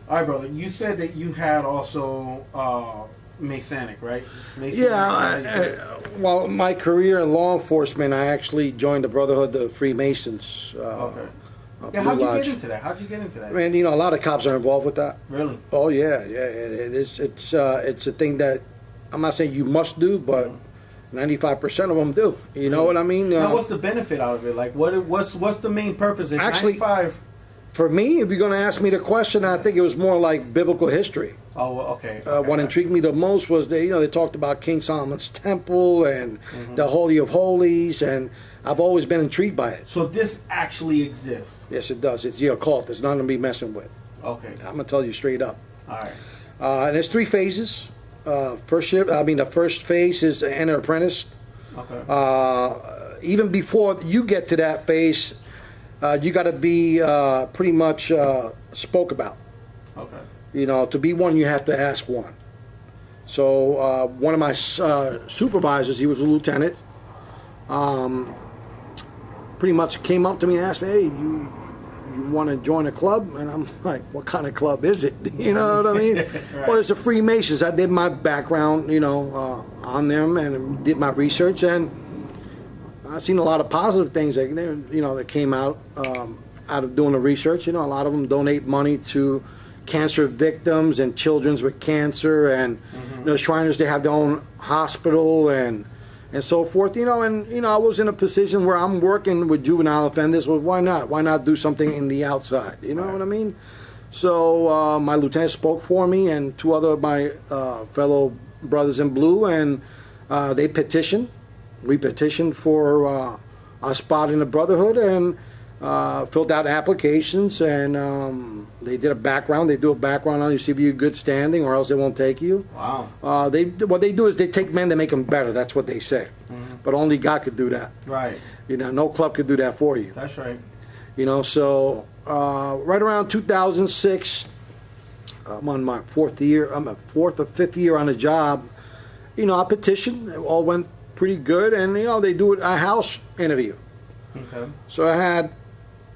All right, brother. You said that you had also Masonic, right? Masonic, Well, my career in law enforcement, I actually joined the Brotherhood of Freemasons. Okay. Yeah, how'd you get into that? How'd you get into that? Man, you know, a lot of cops are involved with that. Really? Oh yeah. It is. It's a thing that I'm not saying you must do, but 95% of them do. You know what I mean? Now, what's the benefit out of it? Like, what's the main purpose? If Actually, 95. For me, if you're going to ask me the question, I think it was more like biblical history. Oh, okay. What intrigued me the most was they talked about King Solomon's temple and the Holy of Holies, and I've always been intrigued by it. So this actually exists? Yes, it does. It's the occult. There's nothing to be messing with. Okay. I'm gonna tell you straight up. All right. And there's 3 phases. The first phase is enter apprentice. Okay. Even before you get to that phase, you got to be pretty much spoke about. Okay. You know, to be one, you have to ask one. So one of my supervisors, he was a lieutenant, pretty much came up to me and asked me, "Hey, you want to join a club?" And I'm like, "What kind of club is it?" You know what I mean? Right. Well, it's a Freemasons. I did my background, on them and did my research, and I've seen a lot of positive things that that came out of doing the research. You know, a lot of them donate money to cancer victims and children with cancer, and Shriners, they have their own hospital and so forth. I was in a position where I'm working with juvenile offenders. Well, why not? Why not do something in the outside? You know what I mean? So my lieutenant spoke for me, and 2 other of my fellow brothers in blue, and they petitioned. We petitioned for a spot in the Brotherhood, and filled out applications, and they did a background. They do a background on you, see if you're good standing, or else they won't take you. Wow. What they do is they take men to make them better. That's what they say. But only God could do that. Right. No club could do that for you. That's right. So right around 2006, I'm on my 4th year. I'm a 4th or 5th year on the job. I petitioned. It all went pretty good, and they do a house interview. Okay. So I had,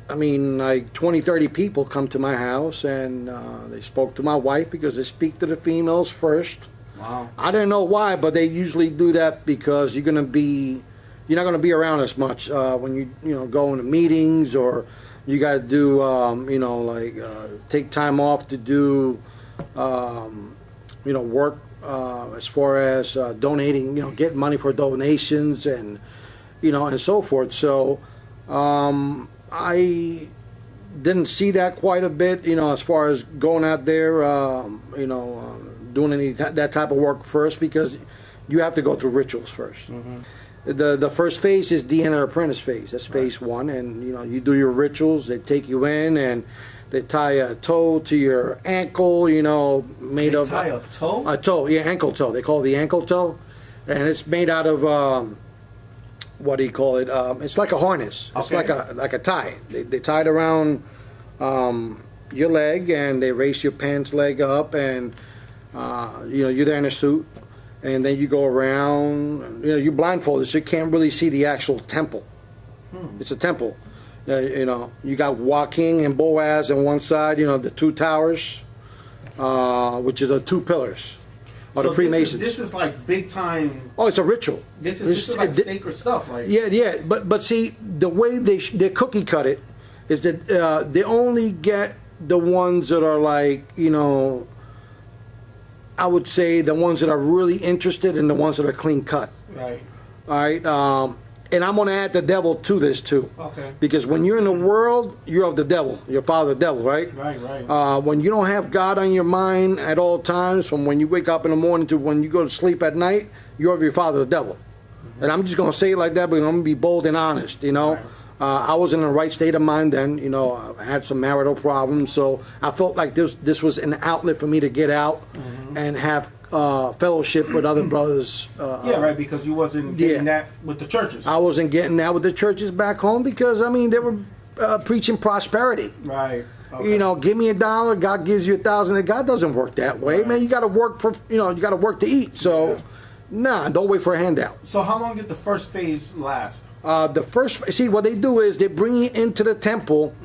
like 20, 30 people come to my house, and they spoke to my wife because they speak to the females first. Wow. I didn't know why, but they usually do that because you're not going to be around as much when you go into meetings, or you got to do take time off to do work as far as donating, getting money for donations and and so forth. So I didn't see that quite a bit, as far as going out there, doing that type of work first, because you have to go through rituals first. The first phase is the enter apprentice phase. That's phase 1, and you do your rituals. They take you in, and they tie a toe to your ankle, made of... Tie a toe? A toe, yeah, ankle toe. They call it the ankle toe, and it's made out of... what do you call it? It's like a harness. It's like a tie. They tie it around your leg, and they raise your pants leg up, and you're there in a suit, and then you go around. You're blindfolded, so you can't really see the actual temple. It's a temple. You got Joaquin and Boaz on one side. The 2 towers, which is the 2 pillars. So the Freemasons. This is like big time. Oh, it's a ritual. This is like sacred stuff. Like but see, the way they cookie cut it is that they only get the ones that are like I would say the ones that are really interested and the ones that are clean cut. Right. All right. And I'm going to add the devil to this too. Okay. Because when you're in the world, you're of the devil. Your father, the devil, right? Right. When you don't have God on your mind at all times, from when you wake up in the morning to when you go to sleep at night, you're of your father, the devil. And I'm just going to say it like that, but I'm going to be bold and honest, Right. I was in the right state of mind then. I had some marital problems, so I felt like this was an outlet for me to get out and have fellowship with other brothers. Right, because you wasn't getting that with the churches. I wasn't getting that with the churches back home because, they were preaching prosperity. Right. Okay. Give me $1, God gives you 1,000. God doesn't work that way, man. You got to work for, you got to work to eat. So, don't wait for a handout. So how long did the first phase last? See, what they do is they bring you into the temple,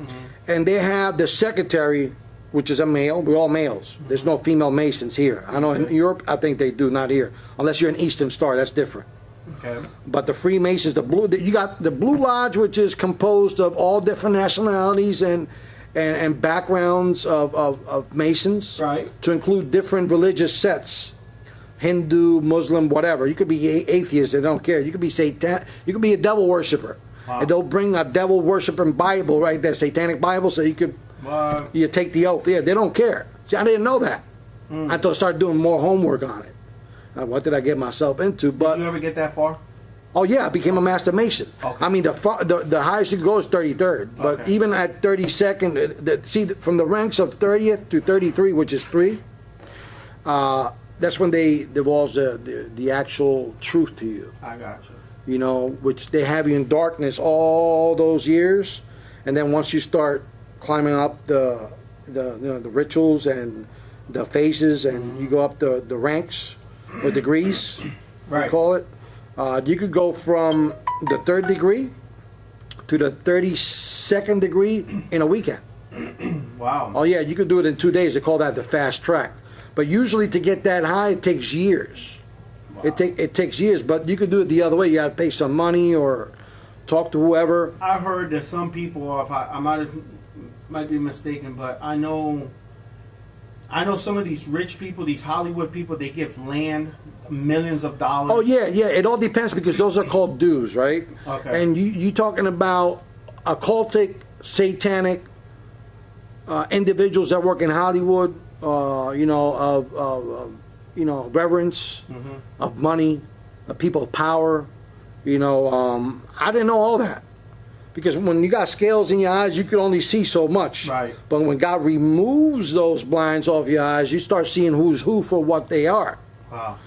and they have the secretary which is a male. We're all males. There's no female Masons here. I know in Europe, I think they do, not here. Unless you're an Eastern Star, that's different. Okay. But the Freemasons, you got the Blue Lodge, which is composed of all different nationalities and backgrounds of Masons, right, to include different religious sets, Hindu, Muslim, whatever. You could be atheist, they don't care. You could be Satan, you could be a devil worshiper. Wow. And they'll bring a devil worshiping Bible right there, Satanic Bible, so you could you take the oath. Yeah, they don't care. See, I didn't know that until I started doing more homework on it. What did I get myself into? But did you ever get that far? Oh yeah, I became a Master Mason. Okay. I mean, the highest you can go is 33rd, but okay, even at 32nd, see, from the ranks of 30th to 33, which is 3, that's when they divulge the actual truth to you. I got you. You know, which they have you in darkness all those years, and then once you start climbing up the rituals and the phases, and you go up the ranks or degrees, right, we call it. You could go from the 3rd degree to the 32nd degree in a weekend. Wow. Oh yeah, you could do it in 2 days. They call that the fast track. But usually to get that high, it takes years. Wow. It takes years, but you could do it the other way. You got to pay some money or talk to whoever. I heard that some people, if I might be mistaken, but I know some of these rich people, these Hollywood people, they give land, millions of dollars. Oh yeah, yeah. It all depends, because those are called dues, right? Okay. And you talking about occultic, satanic individuals that work in Hollywood, reverence, of money, of people of power. I didn't know all that. Because when you got scales in your eyes, you can only see so much. Right. But when God removes those blinds off your eyes, you start seeing who's who for what they are. Wow.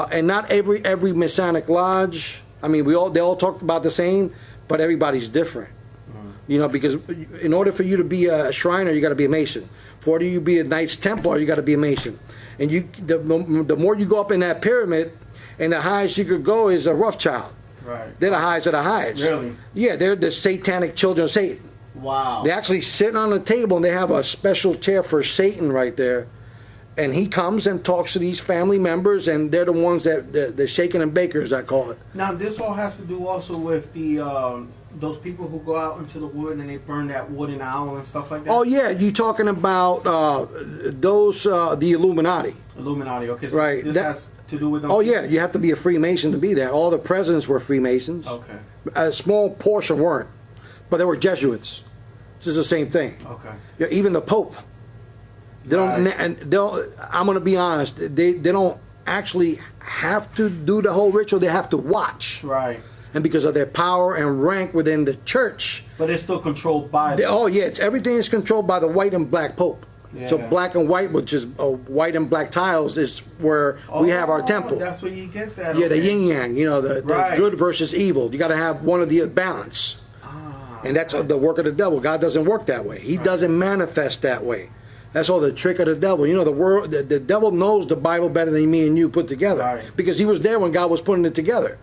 And not every Masonic lodge. I mean, they all talk about the same, but everybody's different. Because in order for you to be a Shriner, you got to be a Mason. For you to be a Knights Templar, you got to be a Mason. And the more you go up in that pyramid, and the highest you could go is a Rothschild. Right. They're the highest of the highest. Really? Yeah, they're the satanic children of Satan. Wow. They actually sit on the table, and they have a special chair for Satan right there. And he comes and talks to these family members, and they're the ones the shaking and bakers, I call it. Now, this all has to do also with the those people who go out into the wood and they burn that wooden owl and stuff like that? Oh, yeah. You talking about the Illuminati. Illuminati, okay. So right. This has to do with them? Oh, yeah. You have to be a Freemason to be that. All the presidents were Freemasons. Okay. A small portion weren't. But they were Jesuits. This is the same thing. Okay. Yeah, even the Pope. They don't. And I'm going to be honest. They don't actually have to do the whole ritual. They have to watch. Right. And because of their power and rank within the church. But it's still controlled by them. Oh, yeah. Everything is controlled by the white and black Pope. Yeah. So black and white, which is white and black tiles, is where we have our temple. That's where you get that. Yeah, okay. the yin yang. The good versus evil. You got to have one of the balance. And that's the work of the devil. God doesn't work that way. He doesn't manifest that way. That's all the trick of the devil. The devil knows the Bible better than me and you put together, because he was there when God was putting it together.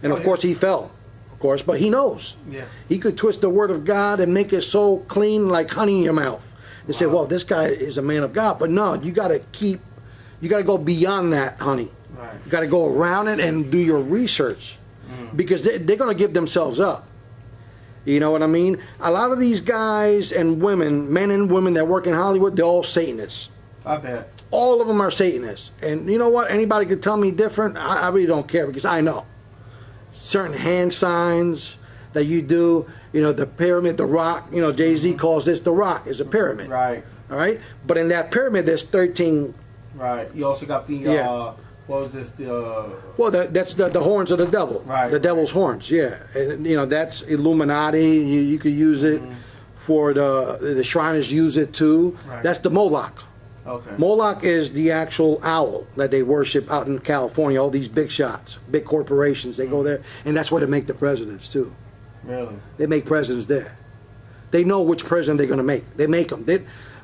And of course he fell, of course, but he knows. Yeah. He could twist the word of God and make it so clean like honey in your mouth. And say, well, this guy is a man of God. But no, you got to go beyond that, honey. Right. You got to go around it and do your research, because they're going to give themselves up. You know what I mean? A lot of these guys and women, men and women that work in Hollywood, they're all Satanists. I bet. All of them are Satanists. And you know what? Anybody could tell me different. I really don't care, because I know. Certain hand signs that you do, the pyramid, the rock, Jay-Z calls this the rock. It's a pyramid. Right. All right? But in that pyramid, there's 13. Right. You also got the, what was this? Well, that's the horns of the devil. Right. The devil's horns, yeah. And, that's Illuminati. You could use it for the Shriners use it too. Right. That's the Moloch. Okay. Moloch is the actual owl that they worship out in California. All these big shots, big corporations, they go there. And that's where they make the presidents too. Really? They make presidents there. They know which president they're going to make. They make them.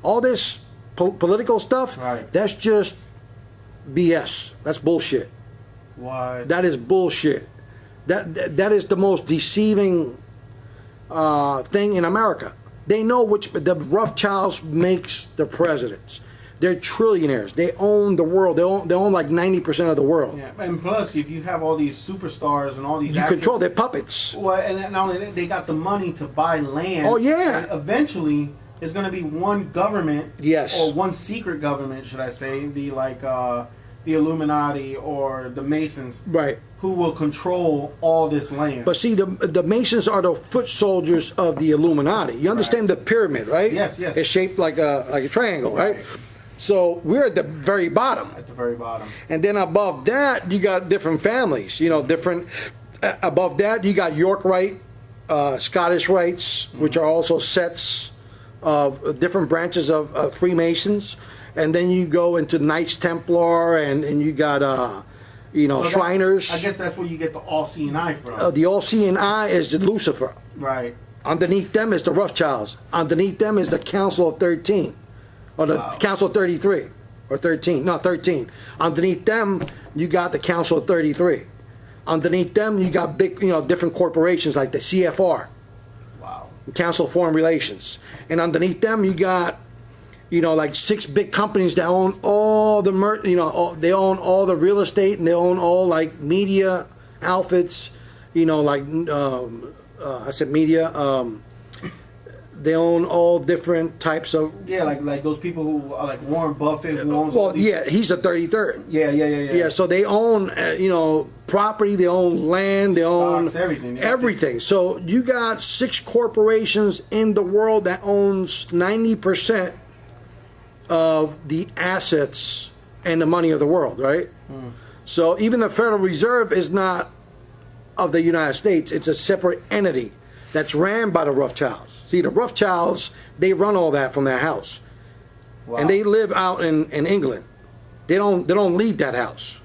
All this political stuff, that's just BS. That's bullshit. Why? That is bullshit. That is the most deceiving thing in America. They know which the Rothschilds makes the presidents. They're trillionaires. They own the world. They own like 90% of the world. Yeah, and plus, if you have all these superstars and all these You actors, control their puppets. Well, and not only that, they got the money to buy land. Oh, yeah. And eventually, it's going to be one government. Yes. Or one secret government, should I say? The Illuminati or the Masons. Right. Who will control all this land. But see, the Masons are the foot soldiers of the Illuminati. You understand the pyramid, right? Yes, yes. It's shaped like a triangle, right? So we're at the very bottom. At the very bottom. And then above that, you got different families. You know, different. Above that, you got York Rite, Scottish Rites, which are also sets of different branches of Freemasons. And then you go into Knights Templar, and you got so Shriners. I guess that's where you get the All-Seeing Eye from. The All-Seeing Eye is Lucifer. Right. Underneath them is the Rothschilds. Underneath them is the Council of 13. Or the Council of 33. Or 13. No, 13. Underneath them, you got the Council of 33. Underneath them, you got big, different corporations like the CFR. Wow. Council of Foreign Relations. And underneath them, you got like 6 big companies that own all the they own all the real estate, and they own all like media outfits, I said media, they own all different types of like those people who are like Warren Buffett who owns he's a 33rd. Yeah, so they own property, they own land, they own everything. So you got 6 corporations in the world that owns 90% of the assets and the money of the world, right? So even the Federal Reserve is not of the United States. It's a separate entity that's ran by the Rothschilds. See, the Rothschilds, they run all that from their house. Wow. And they live out in England. They don't leave that house.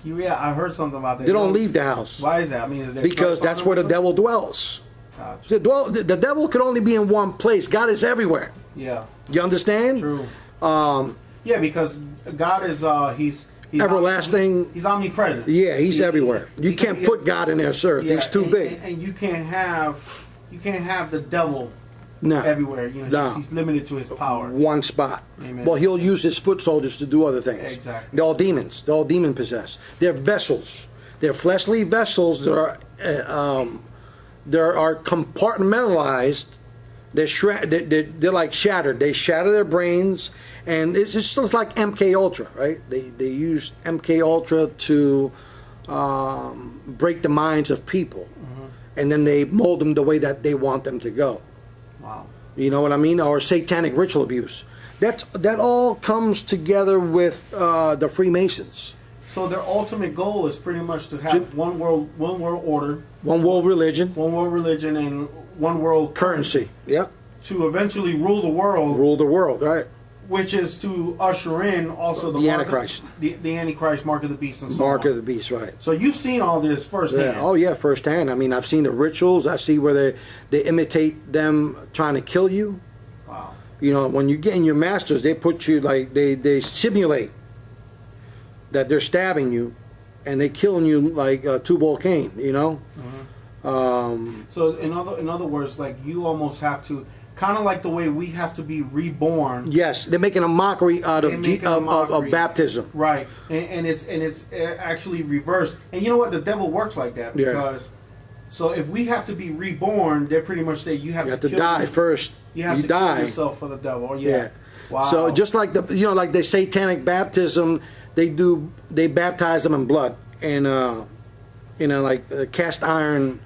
Yeah, I heard something about that. They don't leave the house. Why is that? I mean, is there because that's where the devil dwells. Gotcha. The devil could only be in one place. God is everywhere. Yeah. You understand? True. Because God is he's everlasting. He's omnipresent. Yeah, he's everywhere. You can't put God in there, sir. He's too big. And you can't have the devil everywhere. He's limited to his power. One spot. Amen. Well, he'll use his foot soldiers to do other things. Exactly. They're all demons. They're all demon possessed. They're vessels. They're fleshly vessels that are compartmentalized. They're like shattered. They shatter their brains, and it's just like MK Ultra, right? They use MK Ultra to break the minds of people, and then they mold them the way that they want them to go. Wow. You know what I mean? Or satanic ritual abuse. That all comes together with the Freemasons. So their ultimate goal is pretty much to have one world order, one world religion, and one world currency. Yep. To eventually rule the world. Rule the world, right? Which is to usher in also the Antichrist. The Antichrist, Mark of the Beast, and so Mark on. of the Beast, right. So you've seen all this firsthand. Yeah. Oh, yeah, firsthand. I mean, I've seen the rituals. I see where they imitate them trying to kill you. Wow. When you get in your masters, they put you, like, they simulate that they're stabbing you, and they killing you like Tubal Cain, So in other words, like you almost have to, kind of like the way we have to be reborn. Yes, they're making a mockery out of baptism. Right, and it's actually reversed. And you know what? The devil works like that because. Yeah. So if we have to be reborn, they pretty much say you have to die first. You have to kill yourself for the devil. Yeah. Wow. So just like like the satanic baptism, they baptize them in blood in a cast iron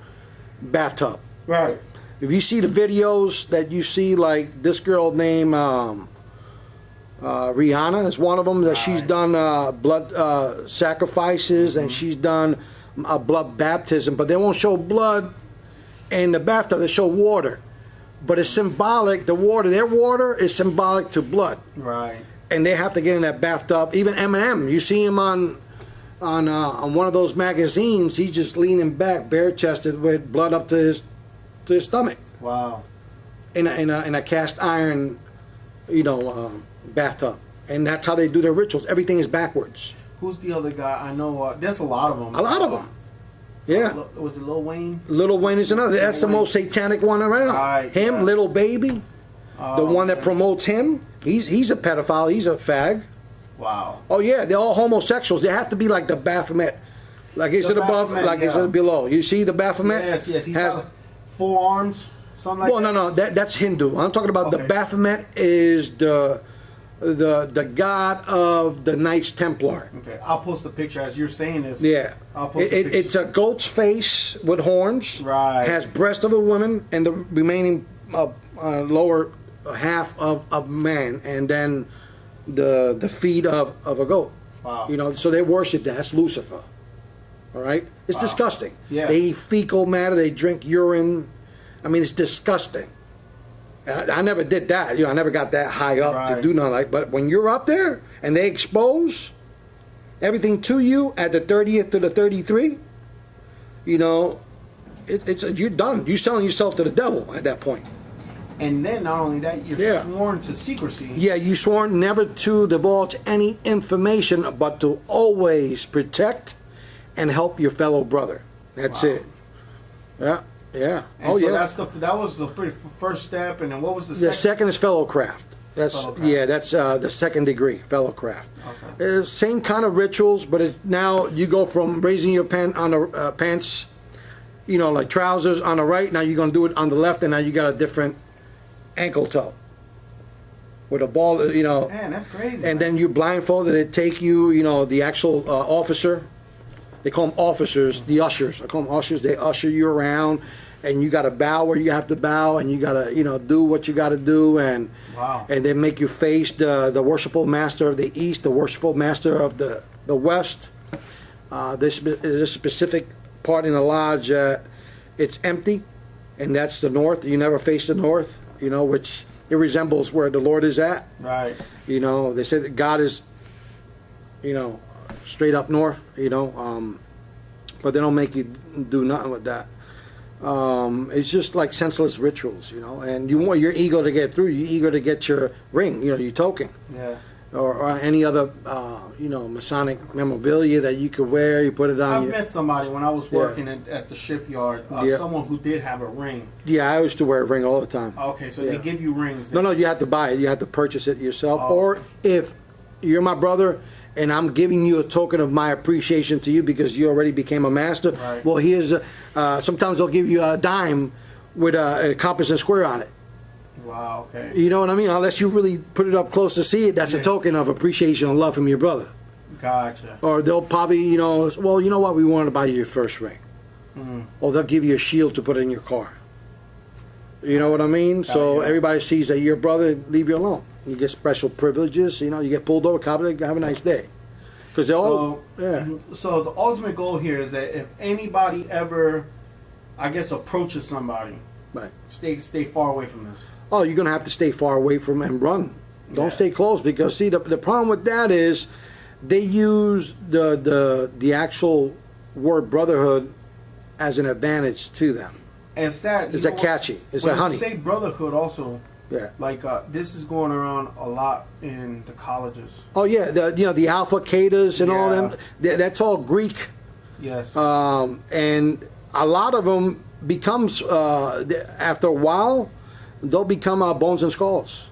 bathtub. Right. If you see the videos that you see, like this girl named Rihanna is one of them, that she's done blood sacrifices, and she's done a blood baptism, but they won't show blood in the bathtub. They show water, but it's symbolic. Their water is symbolic to blood. Right. And they have to get in that bathtub. Even Eminem, you see him on one of those magazines. He's just leaning back, bare chested, with blood up to his stomach. Wow. In a cast iron, bathtub, and that's how they do their rituals. Everything is backwards. Who's the other guy? I know there's a lot of them. A lot of them. Yeah. Was it Lil Wayne? Lil Wayne is another. That's the most satanic one around. Right, him, yeah. Little Baby, the one that promotes him. He's a pedophile. He's a fag. Wow. Oh yeah, they're all homosexuals. They have to be like the Baphomet. Like is it above? Like is it below? You see the Baphomet? Yes, yes. He's got 4 arms, something like that. Well, no. That's Hindu. I'm talking about the Baphomet is the god of the Knights Templar. Okay, I'll post a picture as you're saying this. Yeah. I'll post a picture. It's a goat's face with horns. Right. Has breast of a woman and the remaining lower half of man, and then the feet of a goat. Wow. You know, so they worship that. That's Lucifer. All right? It's disgusting. Yeah. They eat fecal matter. They drink urine. I mean, it's disgusting. I never did that. You know, I never got that high up to do nothing like. But when you're up there and they expose everything to you at the 30th to the 33, you know, it's you're done. You're selling yourself to the devil at that point. And then not only that, you're sworn to secrecy. Yeah, you sworn never to divulge any information, but to always protect and help your fellow brother. That's it. Yeah, yeah. And so that was the first step, and then what was the second? The second is fellowcraft. That's Fellowcraft. that's the second degree, fellowcraft. Okay. Same kind of rituals, but it's now you go from raising your pants, you know, like trousers on the right. Now you're gonna do it on the left, and now you got a different ankle toe with a ball, you know. Man, that's crazy. And then you blindfolded. They take you, you know, the actual officer. They call them officers, the ushers. I call them ushers. They usher you around, and you got to bow where you have to bow, and you got to, you know, do what you got to do, and and they make you face the worshipful master of the east, the worshipful master of the west. There's a specific part in the lodge. It's empty, and that's the north. You never face the north, you know, which it resembles where the Lord is at. Right. You know, they say that God is, you know, straight up north, you know, but they don't make you do nothing with that. It's just like senseless rituals, you know, and you want your ego to get through. You're eager to get your ring, you know, your token. Yeah. Or any other, you know, Masonic memorabilia that you could wear. You put it on. I've met somebody when I was working at the shipyard. Someone who did have a ring. Yeah, I used to wear a ring all the time. Okay, so they give you rings. No, you have to buy it. You have to purchase it yourself. Or if you're my brother and I'm giving you a token of my appreciation to you because you already became a master. Right. Well, here's sometimes they'll give you a dime with a compass and square on it. Wow, okay. You know what I mean? Unless you really put it up close to see it, that's a token of appreciation and love from your brother. Gotcha. Or they'll probably, you know, well, you know what? We want to buy you your first ring. Or they'll give you a shield to put in your car. You know what I mean? So everybody sees that your brother, leave you alone. You get special privileges. You know, you get pulled over, cop, have a nice day. Because they're all, So the ultimate goal here is that if anybody ever, I guess, approaches somebody, stay far away from this. Oh, you're going to have to stay far away from and run. Don't stay close, because see, the problem with that is they use the actual word brotherhood as an advantage to them. And it's sad. It's catchy. It's a honey. When you say brotherhood also, yeah, like this is going around a lot in the colleges. Oh yeah, the Alpha Catas and all them. That's all Greek. Yes. And a lot of them becomes after a while, they'll become bones and skulls.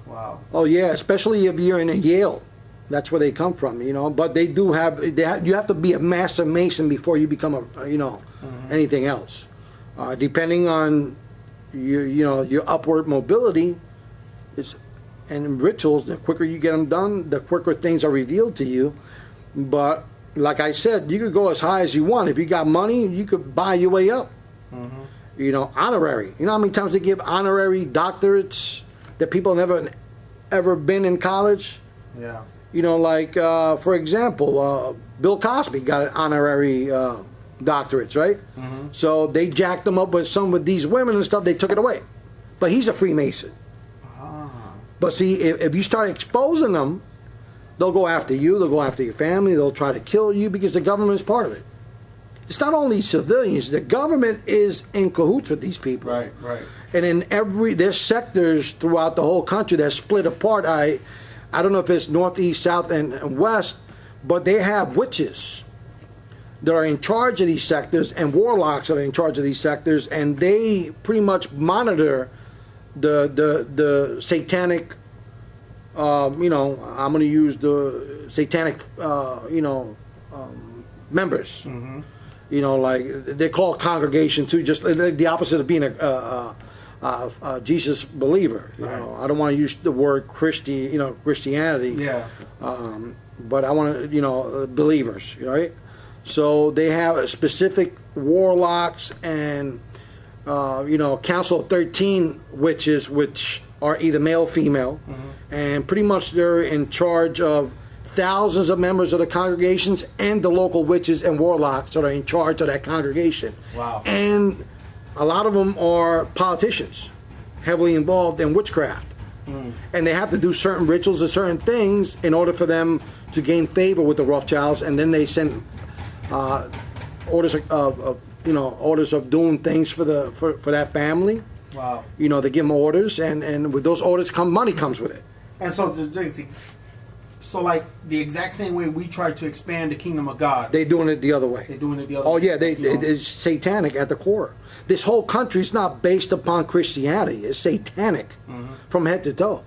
Wow. Oh yeah, especially if you're in Yale. That's where they come from, you know. But they do have, you have to be a master mason before you become anything else. Depending on your upward mobility, and rituals, the quicker you get them done, the quicker things are revealed to you. But like I said, you could go as high as you want. If you got money, you could buy your way up. You know, honorary. You know how many times they give honorary doctorates that people never ever been in college? Yeah. You know, like for example, Bill Cosby got an honorary doctorates, right? So they jacked them up with these women and stuff. They took it away, but he's a Freemason. But see, if you start exposing them, they'll go after you. They'll go after your family. They'll try to kill you because the government's part of it. It's not only civilians. The government is in cahoots with these people. Right, right. And there's sectors throughout the whole country that split apart. I don't know if it's north, east, south, and west, but they have witches. that are in charge of these sectors and warlocks that are in charge of these sectors, and they pretty much monitor the satanic, I'm going to use the satanic, members. Mm-hmm. Like they call it congregation too, just the opposite of being a Jesus believer. I don't want to use the word Christianity. Yeah. But I want to, believers, right? So they have specific warlocks and, Council of 13 witches, which are either male or female, and pretty much they're in charge of thousands of members of the congregations and the local witches and warlocks that are in charge of that congregation. Wow. And a lot of them are politicians, heavily involved in witchcraft. And they have to do certain rituals and certain things in order for them to gain favor with the Rothschilds, and then they send orders of doing things for that family. Wow. They give them orders, and with those orders money comes with it. And so like the exact same way we try to expand the kingdom of God, they're doing it the other way. Oh yeah, it's satanic at the core. This whole country is not based upon Christianity. It's satanic from head to toe.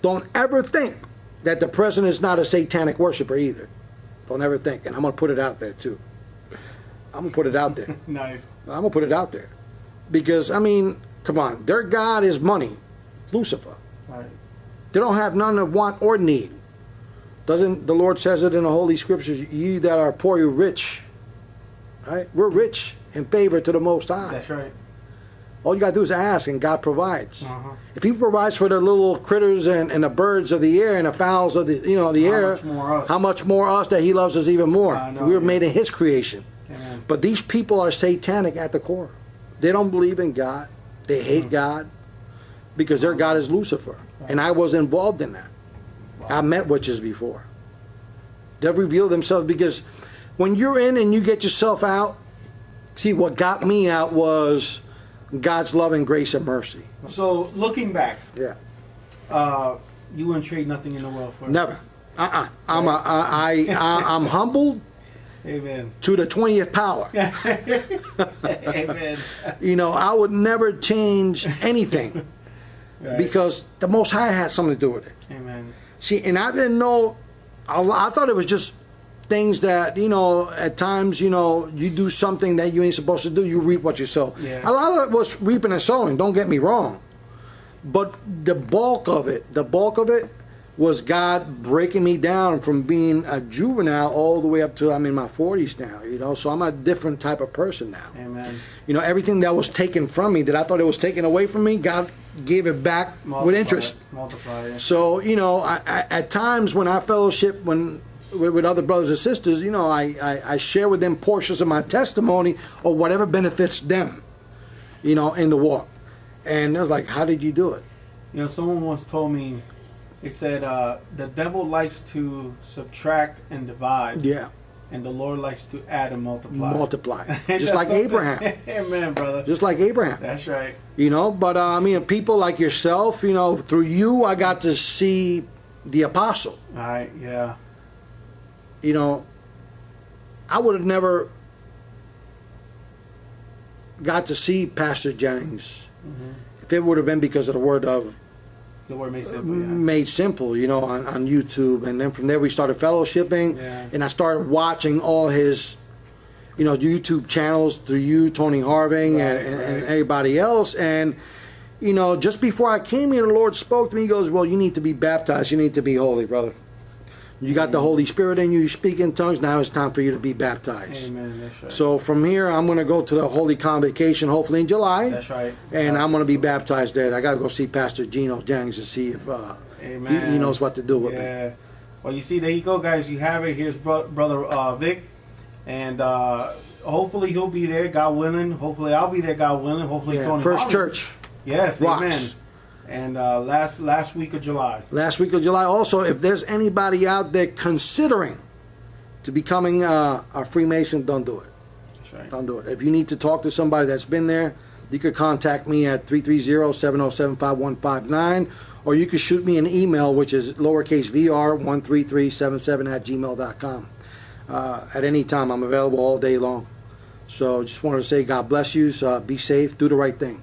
Don't ever think that the president is not a satanic worshiper either. Don't ever think. And I'm going to put it out there too. I'm going to put it out there. Nice. I'm going to put it out there. Because, come on. Their God is money. Lucifer. Right. They don't have none of want or need. Doesn't the Lord says it in the Holy Scriptures, ye that are poor, you're rich. Right? We're rich in favor to the Most High. That's right. All you got to do is ask, and God provides. If He provides for the little critters and the birds of the air and the fowls of the air, how much more us that He loves us even more? We were made in His creation. Amen. But these people are satanic at the core. They don't believe in God. They hate God because their God is Lucifer. And I was involved in that. I met witches before. They've revealed themselves because when you're in and you get yourself out, see, what got me out was God's love and grace and mercy. So looking back, you wouldn't trade nothing in the world for it. Never. I'm humbled. Amen. To the 20th power. Amen. I would never change anything because the Most High had something to do with it. Amen. See, and I didn't know. I thought it was just things that, at times, you do something that you ain't supposed to do, you reap what you sow. Yeah. A lot of it was reaping and sowing, don't get me wrong. But the bulk of it was God breaking me down from being a juvenile all the way up to I'm in my 40s now, so I'm a different type of person now. Amen. Everything that was taken from me, that I thought it was taken away from me, God gave it back with interest. Multiply it. So, at times when I fellowship with other brothers and sisters, I share with them portions of my testimony or whatever benefits them, in the walk. And I was like, how did you do it? Someone once told me, they said, the devil likes to subtract and divide. Yeah. And the Lord likes to add and multiply. Just like Abraham. Amen, brother. Just like Abraham. That's right. But people like yourself, through you, I got to see the apostle. All right, yeah. I would have never got to see Pastor Jennings if it would have been because of the word made simple. Made simple, on YouTube, and then from there we started fellowshipping, and I started watching all his, YouTube channels through you, Tony Harving, and everybody else, and just before I came here, the Lord spoke to me. He goes, "Well, you need to be baptized. You need to be holy, brother. You got the Holy Spirit in you. You speak in tongues. Now it's time for you to be baptized." Amen. That's right. So from here, I'm going to go to the Holy Convocation, hopefully in July. That's right. And I'm going to be baptized there. I got to go see Pastor Gino Jennings to see if he knows what to do with me. Well, you see, there you go, guys. You have it. Here's Brother Vic. And hopefully he'll be there, God willing. Hopefully I'll be there, God willing. Hopefully Tony First Church. Yes, rocks. Amen. And last week of July. Last week of July. Also, if there's anybody out there considering to becoming a Freemason, don't do it. That's right. Don't do it. If you need to talk to somebody that's been there, you could contact me at 330-707-5159, or you could shoot me an email, which is lowercase vr13377 @gmail.com. at any time. I'm available all day long. So just wanted to say God bless you. Be safe. Do the right thing.